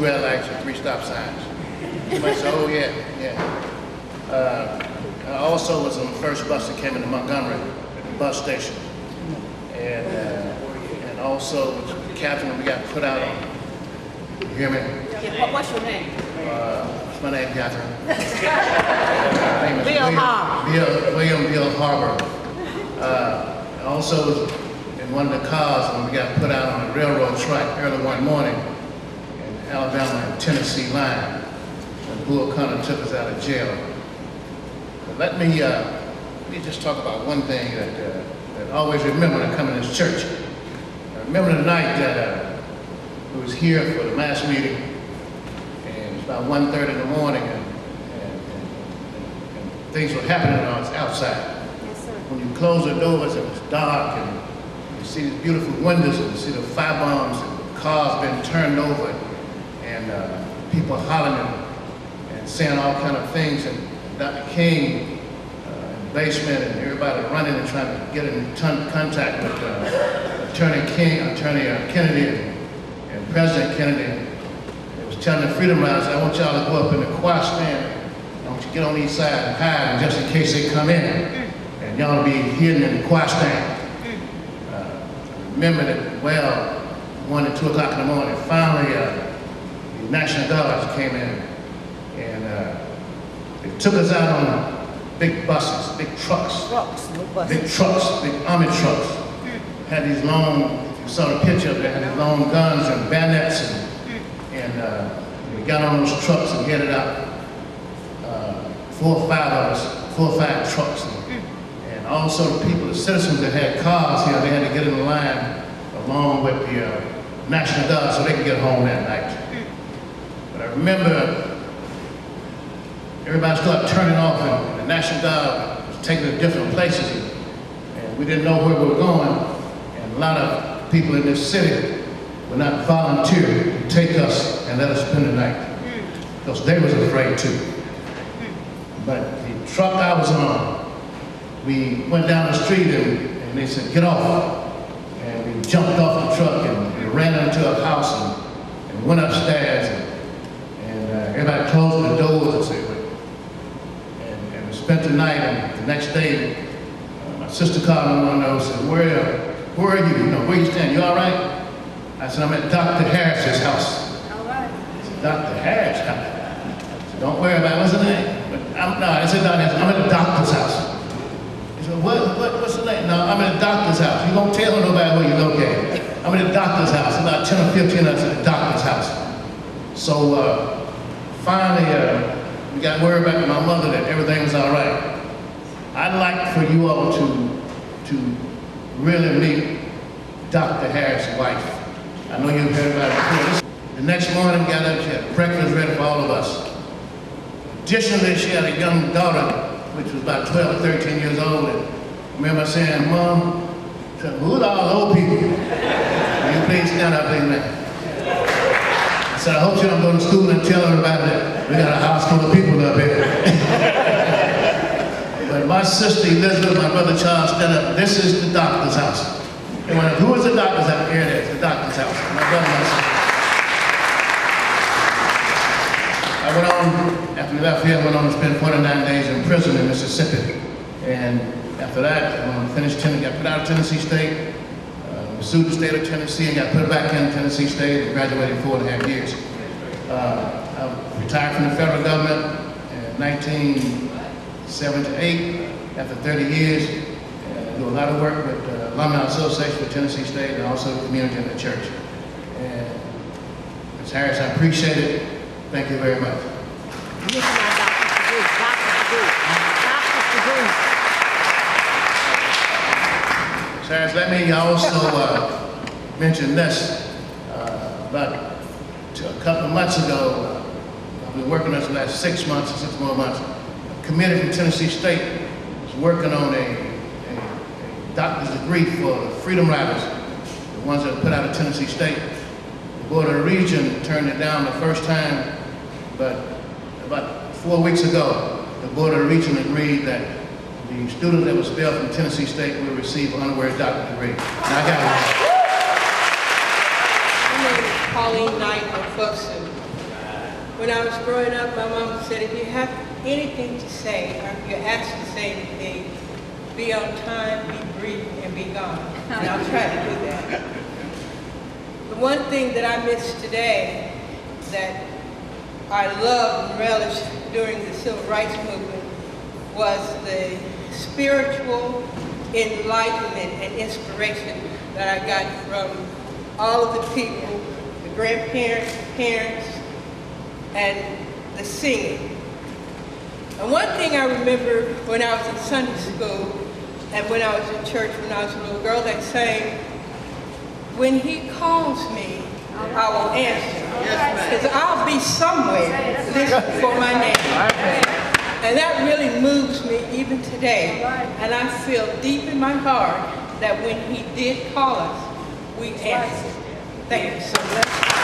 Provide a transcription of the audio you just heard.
red lights and 3 stop signs. You might say, oh yeah, yeah. I also was on the first bus that came into Montgomery, at the bus station. And also was the captain when we got put out on. You hear me? Yeah, what's your name? What's my name, Catherine? Bill Harbor. William Harbor. I also was in one of the cars when we got put out on the railroad track early one morning in Alabama and Tennessee line. And Bull Connor took us out of jail. But let me just talk about one thing that I always remember when I come to this church. I remember the night that we was here for the mass meeting, and it was about 1:30 in the morning, and things were happening outside. Yes, sir. When you close the doors, it was dark, and you see these beautiful windows, and you see the firebombs, and cars being turned over, and people hollering and saying all kind of things, and Dr. King in the basement, and everybody running and trying to get in contact with Attorney Kennedy and President Kennedy. It was telling the Freedom Riders, I want y'all to go up in the choir stand. I want you to get on each side and hide, just in case they come in. And y'all be hidden in the choir stand. I remember that, well, 1 and 2 o'clock in the morning, finally the National Guards came in, and they took us out on big buses, big trucks. Big trucks, big army trucks. Had these long, if you saw the picture, they had these long guns and bayonets, and we got on those trucks and headed out. 4 or 5 of us, 4 or 5 trucks. And also the people, the citizens that had cars here, they had to get in the line along with the National Guard so they could get home that night. But I remember everybody started turning off, and the National Guard was taking us to different places, and we didn't know where we were going. And a lot of people in this city would not volunteer to take us and let us spend the night, because they was afraid too. But the truck I was on, we went down the street and they said, get off. And we jumped off the truck and we ran into a house and went upstairs, and everybody closed the doors and said, and we spent the night. And the next day, my sister called me one day and said, where are you? You know, where you standing? You all right? I said, I'm at Dr. Harris's house. All right. Dr. Harris? I said, don't worry about it. What's the name? I'm at the doctor's house. He said, what's the name? No, I'm at the doctor's house. You don't tell nobody where you're located. I'm at the doctor's house. About 10 or 15 of us at the doctor's house. So finally, we got word back from my mother that everything was all right. I'd like for you all to really meet Dr. Harris' wife. I know you've heard about it before. The next morning, we got up, she had breakfast ready for all of us. Additionally, she had a young daughter, which was about 12 or 13 years old, and I remember saying, Mom, who are all old people? Will you please stand up, please, man? I said, I hope you don't go to school and tell everybody that we got a house full of people up here. But my sister Elizabeth, my brother Charles, stand up. This is the doctor's house. They went, who is the doctor's house? Here it is, the doctor's house. My brother and my sister. I went on, after we left here, I went on to spend 49 days in prison in Mississippi. And after that, when I finished got put out of Tennessee State, sued the state of Tennessee and got put back in Tennessee State and graduated 4.5 years. I retired from the federal government in 1978 after 30 years. I do a lot of work with the Alumni Association for Tennessee State and also the community and the church. And Ms. Harris, I appreciate it. Thank you very much. Sarah, let me also mention this. About a couple of months ago, I've been working on this the last 6 months, 6 more months. A committee from Tennessee State is working on a doctor's degree for the Freedom Riders, the ones that put out of Tennessee State. The Board of the Region turned it down the first time, but about 4 weeks ago, the Board of the Region agreed that the student that was expelled from Tennessee State will receive an honorary doctorate degree. And I got it. My name is Pauline Knight of Buxton. When I was growing up, my mom said, if you have anything to say, or if you're asked to say anything, be on time, be brief, and be gone. And I'll try to do that. The one thing that I miss today that I loved and relished during the Civil Rights Movement was the spiritual enlightenment and inspiration that I got from all of the people, the grandparents, the parents, and the singing. And one thing I remember when I was in Sunday school and when I was in church when I was a little girl, they sang, when he calls me, I will answer. Because I'll be somewhere listening for my name. And that really moves me even today. And I feel deep in my heart that when he did call us, we answered. Thank you so much.